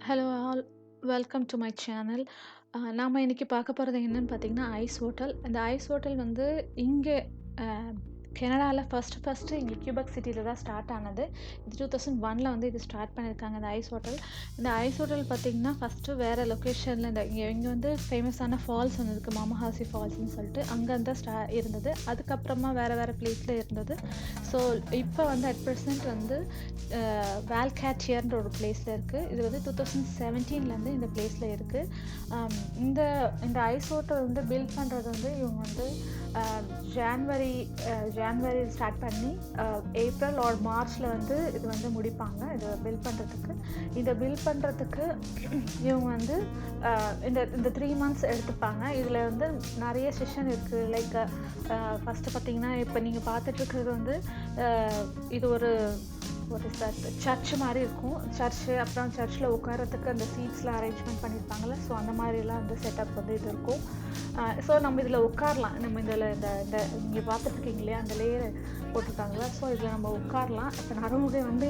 Hello all welcome to my channel. நாம இன்னைக்கு பார்க்க போறது என்னன்னு பார்த்தீங்கன்னா, ஐஸ் ஹோட்டல். இந்த ஐஸ் ஹோட்டல் வந்து இங்கே அ கனடால ஃபர்ஸ்ட்டு இங்க கியூபெக் சிட்டில தான் ஸ்டார்ட் ஆனது. இது 2001ல வந்து இது ஸ்டார்ட் பண்ணியிருக்காங்க இந்த ஐஸ் ஹோட்டல். இந்த ஐஸ் ஹோட்டல் பார்த்தீங்கன்னா, ஃபர்ஸ்ட்டு வேற லொகேஷன்ல இந்த இங்க இங்க வந்து ஃபேமஸான ஃபால்ஸ் ஒண்ணு இருக்கு. மாமஹாசி ஃபால்ஸ்ன்னு சொல்லிட்டு. அங்க தான் இருந்தது. அதுக்கப்புறமா வேற வேற பிளேஸ்ல இருந்தது. ஸோ இப்போ வந்து அட் பிரசன்ட் வந்து வால்கேட்டியர்ன்ற ஒரு பிளேஸ்ல இருக்கு. இது வந்து 2017லேருந்து இந்த பிளேஸ்ல இருக்கு. இந்த இந்த ஐஸ் ஹோட்டல் வந்து பில்ட் பண்றது வந்து இவங்க வந்து ஜான்வரி ஜான்வரி ஸ்டார்ட் பண்ணி ஏப்ரல் ஆர் மார்ச்ல வந்து இது வந்து முடிப்பாங்க. இது பில்ட் பண்றதுக்கு. இத பில்ட் பண்றதுக்கு இவங்க வந்து இந்த இந்த 3 மந்த்ஸ் எடுத்துப்பாங்க. இதுல வந்து நெறைய செஷன் இருக்கு. லைக் ஃபர்ஸ்ட்டு பார்த்தீங்கன்னா, இப்ப நீங்க பார்த்துட்டு இருக்கிறது வந்து இது ஒரு ஒரு சர்ச் மாரி இருக்கும். அப்புறம் சர்ச்சில் உட்கார்றதுக்கு அந்த சீட்ஸ்லாம் அரேஞ்ச்மெண்ட் பண்ணியிருப்பாங்கல்ல. ஸோ அந்த மாதிரிலாம் வந்து செட்டப் வந்து இது இருக்கும். ஸோ நம்ம இதில் உட்காரலாம். நம்ம இதில் இந்த இந்த இங்கே பார்த்துட்ருக்கீங்க இல்லையா, அந்த லேயர் போட்டிருக்காங்களா. ஸோ இதில் நம்ம உட்காரலாம். இப்போ நரமுகை வந்து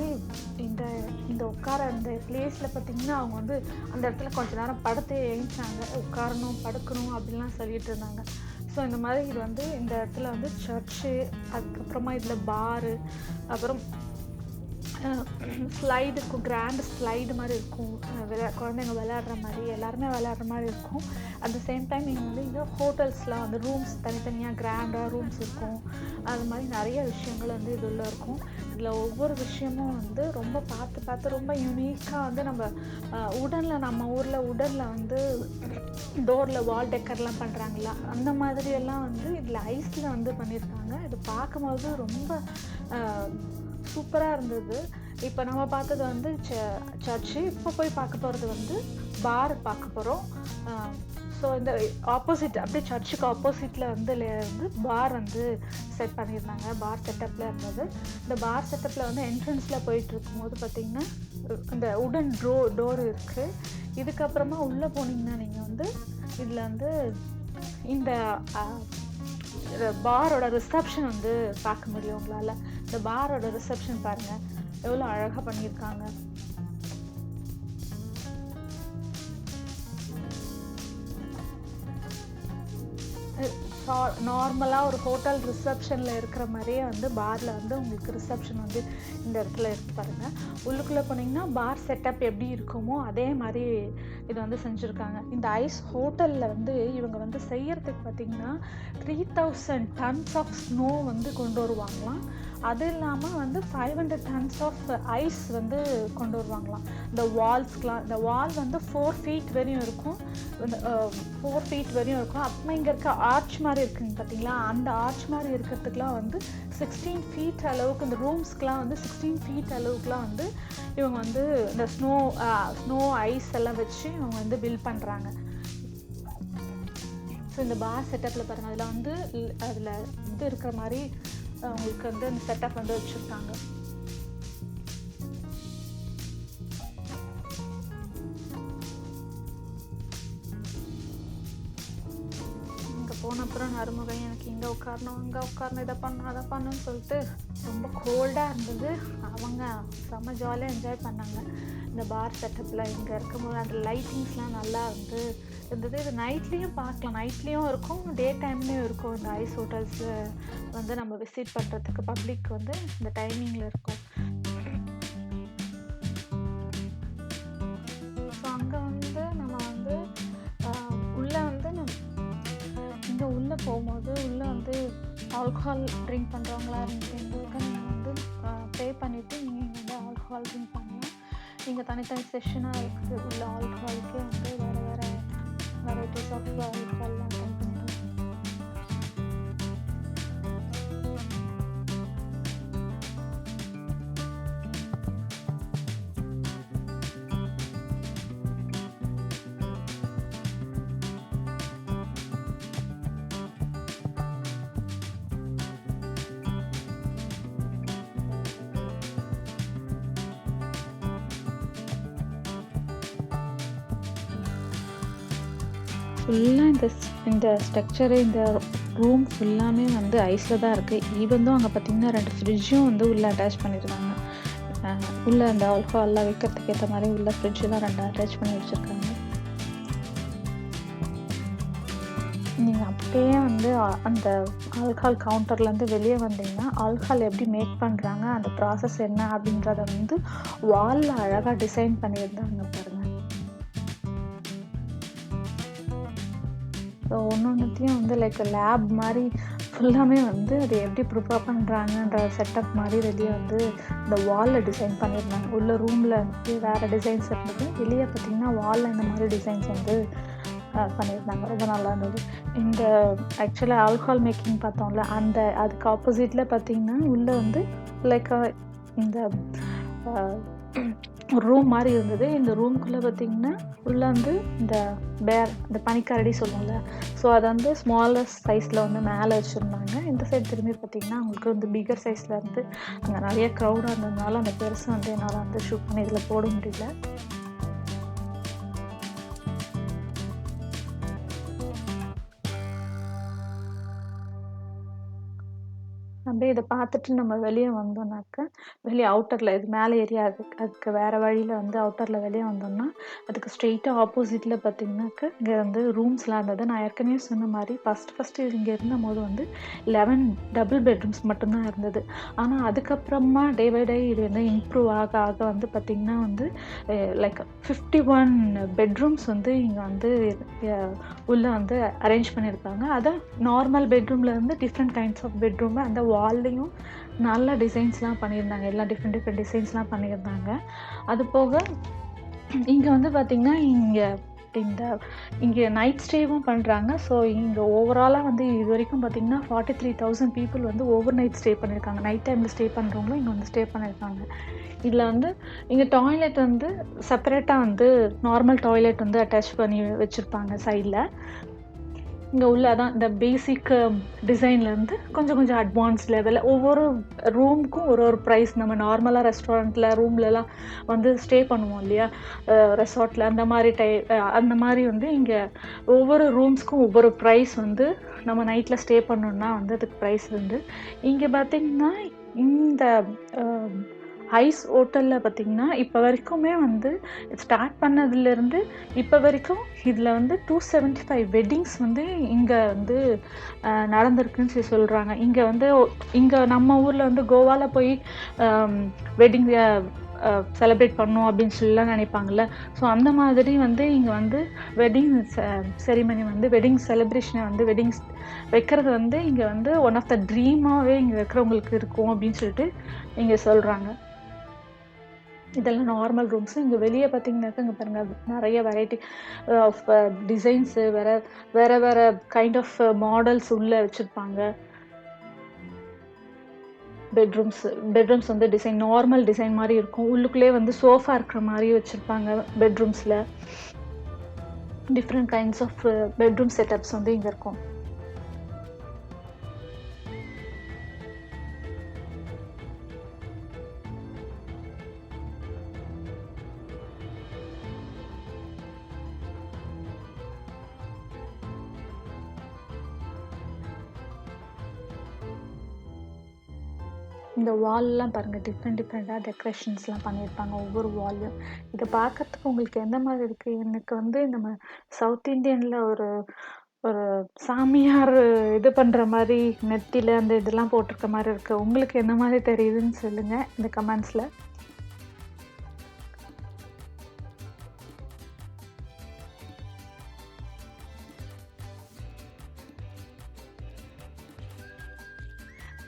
இந்த இந்த உட்கார அந்த பிளேஸில் பார்த்தீங்கன்னா, அவங்க வந்து அந்த இடத்துல கொஞ்ச நேரம் படுத்து எழுந்தாங்க. உட்காரணும், படுக்கணும் அப்படின்லாம் சொல்லிட்டு இருந்தாங்க. ஸோ இந்த மாதிரி இது வந்து இந்த இடத்துல வந்து சர்ச்சு, அதுக்கப்புறமா இதில் பாரு, அப்புறம் ஸ்லைடு இருக்கும். கிராண்ட் ஸ்லைடு மாதிரி இருக்கும். குழந்தைங்க விளையாடுற மாதிரி, எல்லாருமே விளையாடுற மாதிரி இருக்கும். அட் த சேம் டைம் இங்கே வந்து இங்கே ஹோட்டல்ஸ்லாம் வந்து ரூம்ஸ் தனித்தனியாக கிராண்டாக ரூம்ஸ் இருக்கும். அது மாதிரி நிறைய விஷயங்கள் வந்து இது உள்ள இருக்கும். இதில் ஒவ்வொரு விஷயமும் வந்து ரொம்ப பார்த்து ரொம்ப யூனிக்காக வந்து நம்ம நம்ம ஊரில் உடனில் வந்து டோரில் வால் டெக்கர்லாம் பண்ணுறாங்களா, அந்த மாதிரியெல்லாம் வந்து இதில் ஐஸில் வந்து பண்ணியிருக்காங்க. இது பார்க்கும்போது ரொம்ப சூப்பராக இருந்தது. இப்போ நம்ம பார்த்தது வந்து சர்ச்சு. இப்போ போய் பார்க்க போகிறது வந்து பார் பார்க்க போகிறோம். ஸோ இந்த ஆப்போசிட் அப்படியே சர்ச்சுக்கு ஆப்போசிட்டில் வந்து பார் வந்து செட் பண்ணியிருந்தாங்க. பார் செட்டப்பில் இருந்தது. இந்த பார் செட்டப்பில் வந்து என்ட்ரன்ஸில் போயிட்டு இருக்கும்போது பார்த்திங்கன்னா, இந்த உடன் டோர் இருக்குது. இதுக்கப்புறமா உள்ளே போனீங்கன்னா நீங்கள் வந்து இதில் வந்து இந்த பாரோட ரிசப்ஷன் வந்து பார்க்க முடியும் உங்களால். இந்த பாரோட ரிசப்ஷன் பாருங்கள், எவ்வளோ அழகாக பண்ணியிருக்காங்க. நார்மலாக ஒரு ஹோட்டல் ரிசப்ஷனில் இருக்கிற மாதிரியே வந்து பாரில் வந்து உங்களுக்கு ரிசப்ஷன் வந்து இந்த இடத்துல இருக்கு பாருங்கள். உள்ளுக்குள்ளே போனீங்கன்னா பார் செட்டப் எப்படி இருக்குமோ அதே மாதிரி இது வந்து செஞ்சுருக்காங்க. இந்த ஐஸ் ஹோட்டலில் வந்து இவங்க வந்து செய்யறதுக்கு பார்த்திங்கன்னா 3000 tons ஆஃப் ஸ்னோ வந்து கொண்டு வருவாங்களாம். அது இல்லாமல் வந்து 500 tons ஆஃப் ஐஸ் வந்து கொண்டு வருவாங்களாம். இந்த வால் வந்து 4 feet வரையும் இருக்கும். 4 feet வரையும் இருக்கும். அப்புறமா இங்கே இருக்க ஆர்ச் மாதிரி இருக்குங்க பார்த்தீங்களா, அந்த ஆர்ச் மாதிரி இருக்கிறதுக்குலாம் வந்து 16 feet அளவுக்கு, இந்த ரூம்ஸ்க்கெலாம் வந்து 16 feet அளவுக்குலாம் வந்து இவங்க வந்து இந்த ஸ்னோ ஐஸ் எல்லாம் வச்சு இவங்க வந்து பில்ட் பண்ணுறாங்க. ஸோ இந்த பார் செட்டப்பில் பாருங்கள், அதில் இது இருக்கிற மாதிரி உங்களுக்கு வந்து இந்த செட்டப் வந்து வச்சுருக்காங்க. இங்கே போன அப்புறம் நறுமுகை எனக்கு இங்கே உட்காரணும், அங்கே உட்காரணும், இதை பண்ணணும், அதை பண்ணணும்னு சொல்லிட்டு ரொம்ப கோல்டாக இருந்தது. அவங்க செம்ம ஜாலியாக என்ஜாய் பண்ணாங்க இந்த பார் செட்டப்பில். இங்கே இருக்கும்போது அந்த லைட்டிங்ஸ்லாம் நல்லா வந்து இருந்தது. இது நைட்லேயும் பார்க்கலாம். நைட்லேயும் இருக்கும், டே டைம்லேயும் இருக்கும். இந்த ஐஸ் ஹோட்டல்ஸ் வந்து நம்ம விசிட் பண்ணுறதுக்கு பப்ளிக் வந்து இந்த டைமிங்கில் இருக்கும். ஸோ அங்கே வந்து நம்ம வந்து உள்ளே வந்து இங்கே உள்ளே போகும்போது உள்ளே வந்து ஆல்கஹால் ட்ரிங்க் பண்ணுறவங்களா இருந்துச்சுங்க, நீங்கள் வந்து பே பண்ணிவிட்டு நீங்கள் இங்கே வந்து ஆல்கஹால் ட்ரிங்க் பண்ணலாம். இங்கே தனித்தனி செஷனாக இருக்குது. உள்ள ஆல்கஹாலுக்கே வந்து வேறு வெரைட்டிஸ் ஆஃப் ஆல்கஹால்லாம் ட்ரிங்க் பண்ணிக்கலாம். ஃபுல்லாக இந்த ஸ்ட்ரக்சரு, இந்த ரூம் ஃபுல்லாமே வந்து ஐஸில் தான் இருக்குது. ஈவன் தான் அங்கே பார்த்திங்கன்னா 2 ஃப்ரிட்ஜும் வந்து உள்ளே அட்டாச் பண்ணியிருக்காங்க. உள்ள அந்த ஆல்கஹால்லாம் வைக்கிறதுக்கு ஏத்த மாரி உள்ள ஃப்ரிட்ஜ்லாம் 2 அட்டாச் பண்ணி வச்சிருக்காங்க. நீங்க அப்படியே வந்து அந்த ஆல்கஹால் கவுண்டர்லேருந்து வெளிய வந்தீங்கன்னா, ஆல்கஹால் எப்படி மேக் பண்றாங்க, அந்த ப்ராசஸ் என்ன அப்படின்றத வந்து வால்ல அழகா டிசைன் பண்ணியிருந்தாங்க பாருங்க. ஸோ ஒன்னொன்னுத்தையும் வந்து லைக் லேப் மாரி ஃபுல்லாமே வந்து அது எப்படி ப்ரிப்பேர் பண்றாங்கன்ற செட்டப் மாரி வெளிய வந்து இந்த வால்ல டிசைன் பண்ணியிருந்தாங்க. உள்ள ரூம்ல வந்து வேற டிசைன்ஸ் இருந்தது. வெளிய பார்த்தீங்கன்னா, வால்ல இந்த மாரி டிசைன்ஸ் வந்து பண்ணியிருந்தாங்க. ரொம்ப நல்லா இருந்தது. இந்த ஆக்சுவலா ஆல்கஹால் மேக்கிங் பார்த்தோம்ல, அதுக்கு ஆப்போசிட்ல பார்த்தீங்கன்னா, உள்ள வந்து லைக் இந்த அ ஒரு ரூம் மாரி இருந்தது. இந்த ரூம்குள்ள பார்த்தீங்கன்னா, உள்ள வந்து இந்த இந்த பனிக்கரடி சொல்லுவோம்ல, ஸோ அத வந்து ஸ்மாலஸ்ட் சைஸ்ல வந்து மேல வச்சிருந்தாங்க. இந்த சைடு திரும்பி பார்த்தீங்கன்னா, உங்களுக்கு வந்து பிக்கர் சைஸ்ல இருந்து அங்க நெறைய க்ரவுடா இருந்ததுனால, அந்த பெருசா வந்து என்னால வந்து ஷூட் பண்ணி இதுல போட முடியல. அப்படியே இத பார்த்துட்டு நம்ம வெளிய வந்தோம்னாக்க, வெளிய அவுட்டர்ல இது மேல ஏரியா அதுக்கு வேற வழியில வந்து அவுட்டர்ல வெளிய வந்தோம்னா, அதுக்கு ஸ்ட்ரெய்ட்டா ஆப்போசிட்ல பார்த்தீங்கன்னாக்க, இங்க வந்து ரூம்ஸ்லாம் இருந்தது. நான் ஏற்கனவே சொன்ன மாரி ஃபர்ஸ்ட்டு இங்க இருந்தபோது வந்து 11 டபுள் பெட்ரூம்ஸ் மட்டும் தான் இருந்தது. ஆனா அதுக்கப்புறமா டே பை டே இது வந்து இம்ப்ரூவ் ஆக ஆக வந்து பார்த்தீங்கன்னா வந்து, லைக் 51 பெட்ரூம்ஸ் வந்து இங்க வந்து அ உள்ள வந்து அரேஞ்ச் பண்ணியிருக்காங்க. அதான் நார்மல் பெட்ரூம்ல இருந்து டிஃப்ரெண்ட் கைண்ட்ஸ் ஆஃப் பெட்ரூம் அந்த வால்லயும் நல்ல டிசைன்ஸ்லாம் பண்ணியிருந்தாங்க. எல்லாம் டிஃப்ரெண்ட் டிஃப்ரெண்ட் டிசைன்ஸ்லாம் பண்ணியிருந்தாங்க. அது போக இங்க வந்து பார்த்தீங்கன்னா, இந்த இங்க நைட் ஸ்டேவும் பண்றாங்க. ஸோ இங்க ஓவராலா வந்து இதுவரைக்கும் பார்த்தீங்கன்னா, 43,000 பீப்பிள் வந்து ஓவர் நைட் ஸ்டே பண்ணியிருக்காங்க. நைட் டைம்ல ஸ்டே பண்றவங்களும் இங்க வந்து ஸ்டே பண்ணியிருக்காங்க. இதுல வந்து இங்க டாய்லெட் வந்து செப்பரேட்டா வந்து நார்மல் டாய்லெட் வந்து அட்டாச் பண்ணி வச்சிருப்பாங்க சைட்ல. இங்க உள்ள அதான் இந்த பேசிக் டிசைன்லேருந்து கொஞ்சம் கொஞ்சம் அட்வான்ஸ் லெவல்ல ஒவ்வொரு ரூமுக்கும் ஒரு ஒரு ப்ரைஸ். நம்ம நார்மலா ரெஸ்டாரண்ட்ல, ரூம்லலாம் வந்து ஸ்டே பண்ணுவோம் இல்லையா? ரெசார்ட்ல அந்த மாரி வந்து இங்க ஒவ்வொரு ரூம்ஸ்க்கும் ஒவ்வொரு ப்ரைஸ் வந்து நம்ம நைட்ல ஸ்டே பண்ணோம்னா வந்து அதுக்கு ப்ரைஸ் உண்டு. இங்க பார்த்தீங்கன்னா, இந்த அ ஐஸ் ஹோட்டல்ல பார்த்தீங்கன்னா, இப்ப வரைக்குமே வந்து ஸ்டார்ட் பண்ணதுலருந்து இப்ப வரைக்கும் இதுல வந்து 275 வெட்டிங்ஸ் வந்து இங்க வந்து நடந்திருக்குன்னு சொல்றாங்க. இங்க நம்ம ஊர்ல வந்து கோவால போய் அம் வெட்டிங் செலிப்ரேட் பண்ணணும் அப்படின்னு சொல்லிலாம் நினைப்பாங்கல்ல. ஸோ அந்த மாதிரி வந்து இங்க வந்து வெட்டிங் செரிமனி வந்து வெட்டிங் செலிப்ரேஷன வந்து வைக்கிறது வந்து இங்க வந்து ஒன் ஆஃப் த ட்ரீமாவே இங்க இருக்கிறவங்களுக்கு இருக்கும் அப்படின்னு சொல்லிட்டு இங்க சொல்றாங்க. இதெல்லாம் நார்மல் ரூம்ஸ். இங்க வெளிய பார்த்தீங்கன்னாக்கா, இங்க பாருங்க நெறைய வெரைட்டி ஆஃப் டிசைன்ஸ் வேற வேற வேற கைண்ட் ஆஃப் மாடல்ஸ் உள்ள வச்சிருப்பாங்க. பெட்ரூம்ஸ் பெட்ரூம்ஸ் வந்து நார்மல் டிசைன் மாரி இருக்கும். உள்ளுக்குள்ளயே வந்து சோஃபா இருக்கிற மாரி வச்சிருப்பாங்க பெட்ரூம்ஸ்ல. Different kinds of bedroom setups வந்து இங்க இருக்கும். இந்த வால்லாம் பாருங்க டிஃப்ரெண்ட்டா டெக்கரேஷன்ஸ்லாம் பண்ணியிருப்பாங்க ஒவ்வொரு வால்லயும். இத பார்க்கறதுக்கு உங்களுக்கு எந்த மாரி இருக்கு? எனக்கு வந்து நம்ம சவுத் இண்டியன்ல ஒரு ஒரு சாமியார் இது பண்ற மாரி நெத்தில அந்த இதெல்லாம் போட்டிருக்க மாரி இருக்கு. உங்களுக்கு எந்த மாரி தெரியுதுன்னு சொல்லுங்க இந்த கமெண்ட்ஸ்ல.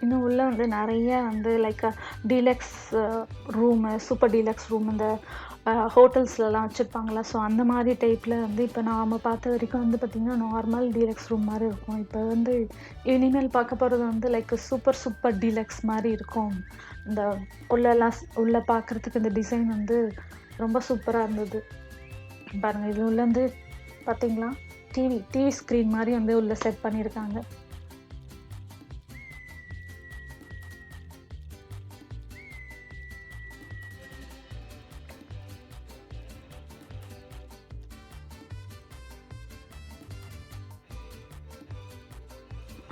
இன்னும் உள்ள வந்து நெறைய வந்து like deluxe room, super deluxe room இந்த ஹோட்டல்ஸ்லலாம் வச்சிருப்பாங்கல்ல. ஸோ அந்த மாரி டைப்ல வந்து இப்ப நாம பார்த்த வரைக்கும் வந்து பார்த்தீங்கன்னா, நார்மல் டீலக்ஸ் ரூம் மாரி இருக்கும். இப்ப வந்து இனிமேல் பார்க்க போறது வந்து லைக் சூப்பர் சூப்பர் டீலக்ஸ் மாரி இருக்கும். இந்த உள்ள பார்க்கறதுக்கு இந்த டிசைன் வந்து ரொம்ப சூப்பரா இருந்தது. பாருங்க இது உள்ள வந்து பார்த்தீங்களா? டிவி ஸ்க்ரீன் மாரி வந்து உள்ள செட் பண்ணியிருக்காங்க.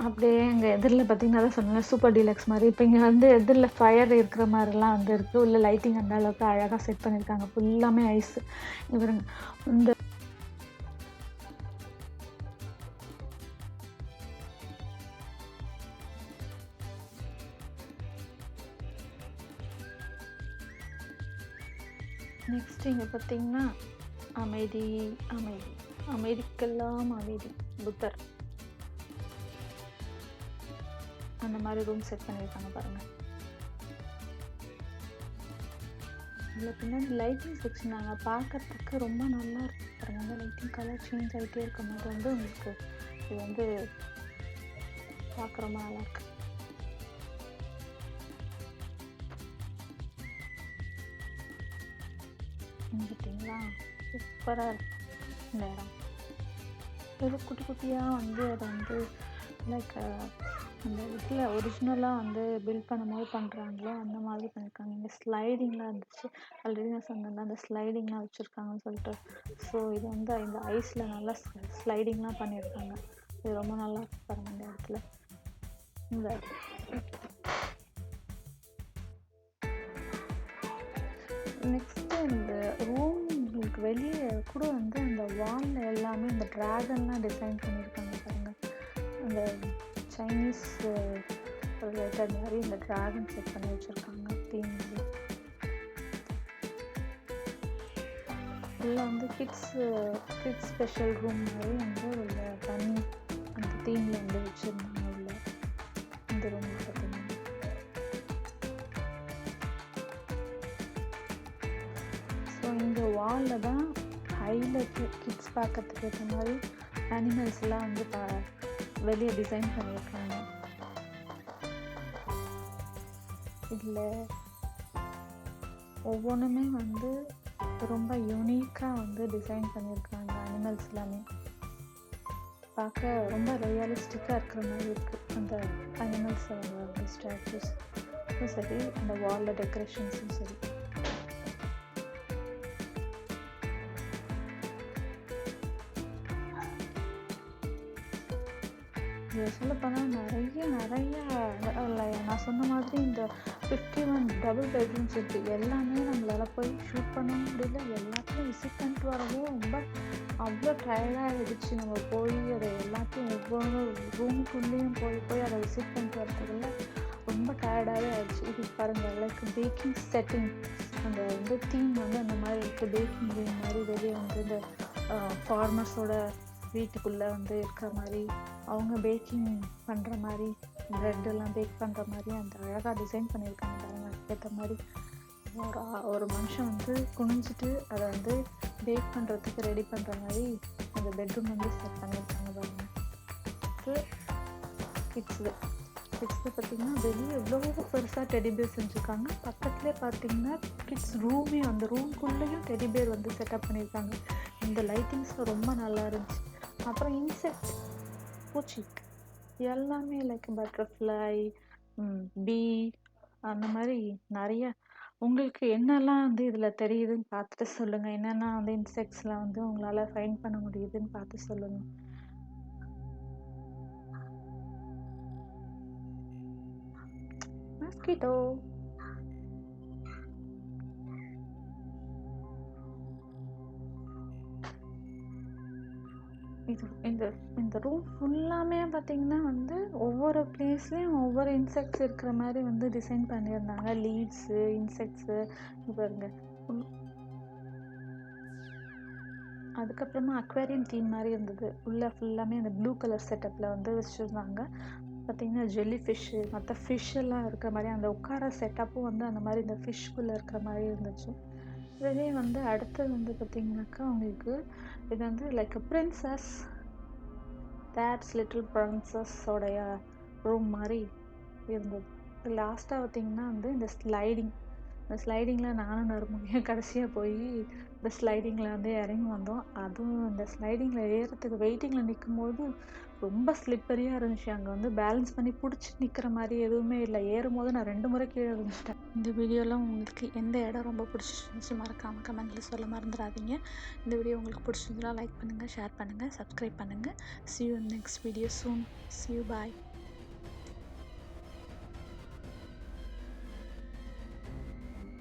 அப்படியே எங்க எதிர்ல பார்த்தீங்கன்னா, அதான் சொன்னேன்ல சூப்பர் டீலக்ஸ் மாரி. இப்ப இங்க வந்து எதிர்ல ஃபயர் இருக்கிற மாரிலாம் வந்து இருக்கு. உள்ள லைட்டிங் அந்த அளவுக்கு அழகா செட் பண்ணியிருக்காங்க. ஃபுல்லாமே ஐஸ். இங்க பாருங்க. இந்த நெக்ஸ்ட் இங்க பார்த்தீங்கன்னா, அமைதி, அமைதி. அமைதிக்கெல்லாம் அமைதி. புத்தர். அந்த மாரி ரூம் செட் பண்ணியிருக்காங்க பாருங்க. இதுல பின்னாடி லைட்டிங்ஸ் வச்சிருந்தாங்க. பார்க்கறதுக்கு ரொம்ப நல்லா இருக்கு பாருங்க. அந்த லைட்டிங் கலர் சேஞ்ச் ஆயிட்டே இருக்கும்போது வந்து உங்களுக்கு இது வந்து பார்க்க ரொம்ப நல்லா இருக்கு. பார்த்தீங்களா? சூப்பரா இருக்கு இந்த இடம். ஏதோ குட்டி குட்டியா வந்து அத வந்து லைக் அந்த இதில் ஒரிஜினலாக வந்து பில்ட் பண்ணும்போது பண்ணுறாங்களோ அந்த மாதிரி பண்ணியிருக்காங்க. இங்கே ஸ்லைடிங்லாம் இருந்துச்சு. ஆல்ரெடி நான் சொன்னேன்ல அந்த ஸ்லைடிங்லாம் வச்சுருக்காங்கன்னு சொல்லிட்டு. ஸோ இது வந்து இந்த ஐஸில் நல்லா ஸ்லைடிங்லாம் பண்ணியிருக்காங்க. இது ரொம்ப நல்லா இருக்கு பாருங்க இந்த இடத்துல. இந்த நெக்ஸ்ட்டு இந்த ரூம்களுக்கு வெளியே கூட வந்து அந்த வாலில் எல்லாமே இந்த ட்ராகன்லாம் டிசைன் பண்ணியிருக்காங்க பாருங்க. அந்த சைனீஸ் ரிலேட்டட் மாதிரி இந்த ட்ராகன் செட் பண்ணி வச்சுருக்காங்க தீம். உள்ள வந்து கிட்ஸ் ஸ்பெஷல் ரூம் மாதிரி வந்து உள்ள தனி அந்த தீமில் வந்து வச்சுருந்தாங்க உள்ள இந்த ரூம் பார்த்தீங்கன்னா. ஸோ இந்த வாலில் தான் ஹைலைட் கிட்ஸ் பார்க்கறதுக்கு ஏற்ற மாதிரி அனிமல்ஸ்லாம் வந்து வெளியே டிசைன் பண்ணியிருக்காங்க. இதில் ஒவ்வொன்றுமே வந்து ரொம்ப யூனிக்காக வந்து டிசைன் பண்ணியிருக்காங்க. அனிமல்ஸ் எல்லாமே பார்க்க ரொம்ப ரியலிஸ்டிக்காக இருக்கிற மாதிரி இருக்குது. அந்த அனிமல்ஸ் அந்த ஸ்டாச்சூஸும் சரி, அந்த வாலில் டெக்கரேஷன்ஸும் சரி. இதை சொல்லப்போனால் நிறைய நான் சொன்ன மாதிரி இந்த 51 டபுள் பெட்ரூம்ஸ் இருக்குது. எல்லாமே நம்மளால் போய் ஷூட் பண்ண முடியல. எல்லாத்தையும் விசிட் பண்ணிட்டு வரவும் ரொம்ப அவ்வளோ டயர்டாகிடுச்சு. நம்ம போய் அதை எல்லாத்தையும் ஒவ்வொரு ரூமுக்குள்ளேயும் போய் அதை விசிட் பண்ணிட்டு வரதுக்குள்ள ரொம்ப டயர்டாகவே ஆகிடுச்சு. இது பாருங்கள், லைக் பேக்கிங் செட்டிங் அந்த வந்து தீம் வந்து அந்த மாதிரி இருக்குது. பேக்கிங் ரூம் மாதிரி வெளியே வந்து இந்த ஃபார்மர்ஸோட வீட்டுக்குள்ளே வந்து இருக்கிற மாதிரி, அவங்க பேக்கிங் பண்ணுற மாதிரி, ப்ரெட்டெல்லாம் பேக் பண்ணுற மாதிரி அந்த அழகாக டிசைன் பண்ணியிருக்காங்க பாருங்க. அதுக்கேற்ற மாதிரி ஒரு மனுஷன் வந்து குனிஞ்சிட்டு அதை வந்து பேக் பண்ணுறதுக்கு ரெடி பண்ணுற மாதிரி அந்த பெட்ரூம் வந்து செட் பண்ணியிருக்காங்க பாருங்க. கிட்ஸு பார்த்திங்கன்னா வெளியே எவ்வளோ பெருசாக டெடிபேர் செஞ்சுருக்காங்க. பக்கத்துலேயே பார்த்திங்கன்னா கிட்ஸ் ரூமே, அந்த ரூம்குள்ளேயும் டெடிபேர் வந்து செட்டப் பண்ணியிருக்காங்க. இந்த லைட்டிங்ஸில் ரொம்ப நல்லா இருந்துச்சு. அப்புறம் இன்செக்ட், பூச்சி எல்லாமே லைக் பட்டர்ஃப்ளை, பீ அந்த மாதிரி நிறைய. உங்களுக்கு என்னெல்லாம் வந்து இதில் தெரியுதுன்னு பார்த்துட்டு சொல்லுங்கள். என்னென்ன வந்து இன்செக்ட்ஸ்லாம் வந்து உங்களால் ஃபைண்ட் பண்ண முடியுதுன்னு பார்த்து சொல்லுங்கள். மஸ்கிட்டோ இந்த ரூம் ஃபுல்லாமே பார்த்தீங்கன்னா வந்து ஒவ்வொரு பிளேஸ்லேயும் ஒவ்வொரு இன்செக்ட்ஸ் இருக்கிற மாதிரி வந்து டிசைன் பண்ணியிருந்தாங்க. லீவ்ஸு, இன்செக்ட்ஸு பாருங்க. அதுக்கப்புறமா அக்வேரியம் தீம் மாதிரி இருந்தது. உள்ளே ஃபுல்லாமே அந்த ப்ளூ கலர் செட்டப்பில் வந்து வச்சுருந்தாங்க. பார்த்தீங்கன்னா ஜெல்லி ஃபிஷ்ஷு, மற்ற ஃபிஷ்ஷெல்லாம் இருக்கிற மாதிரி அந்த உட்கார செட்டப்பும் வந்து அந்த மாதிரி இந்த ஃபிஷ்குள்ளே இருக்கிற மாதிரி இருந்துச்சு. இதுலேயே வந்து அடுத்தது வந்து பார்த்திங்கனாக்கா உங்களுக்கு இது வந்து லைக் பிரின்சஸ், தேட்ஸ் லிட்டில் பிரின்சஸோடைய ரூம் மாதிரி இருந்தது. லாஸ்ட்டாக பார்த்திங்கன்னா வந்து இந்த ஸ்லைடிங்கில் நானும் நறுமுறையாக கடைசியாக போய் இந்த ஸ்லைடிங்கில் வந்து இறங்கி வந்தோம். அதுவும் இந்த ஸ்லைடிங்கில் ஏறத்துக்கு வெயிட்டிங்கில் நிற்கும் போது ரொம்ப ஸ்லிப்பரியாக இருந்துச்சு. அங்கே வந்து பேலன்ஸ் பண்ணி பிடிச்சி நிற்கிற மாதிரி எதுவுமே இல்லை. ஏறும் போது நான் 2 முறை கீழே விழுந்துட்டேன். இந்த வீடியோலாம் உங்களுக்கு எந்த இடம் ரொம்ப பிடிச்சிருந்துச்சு மறக்காமல் கமெண்ட்டில் சொல்ல மறந்துடாதீங்க. இந்த வீடியோ உங்களுக்கு பிடிச்சிருந்தா லைக் பண்ணுங்கள், ஷேர் பண்ணுங்கள், சப்ஸ்கிரைப் பண்ணுங்கள். See you in next video soon. See you, bye.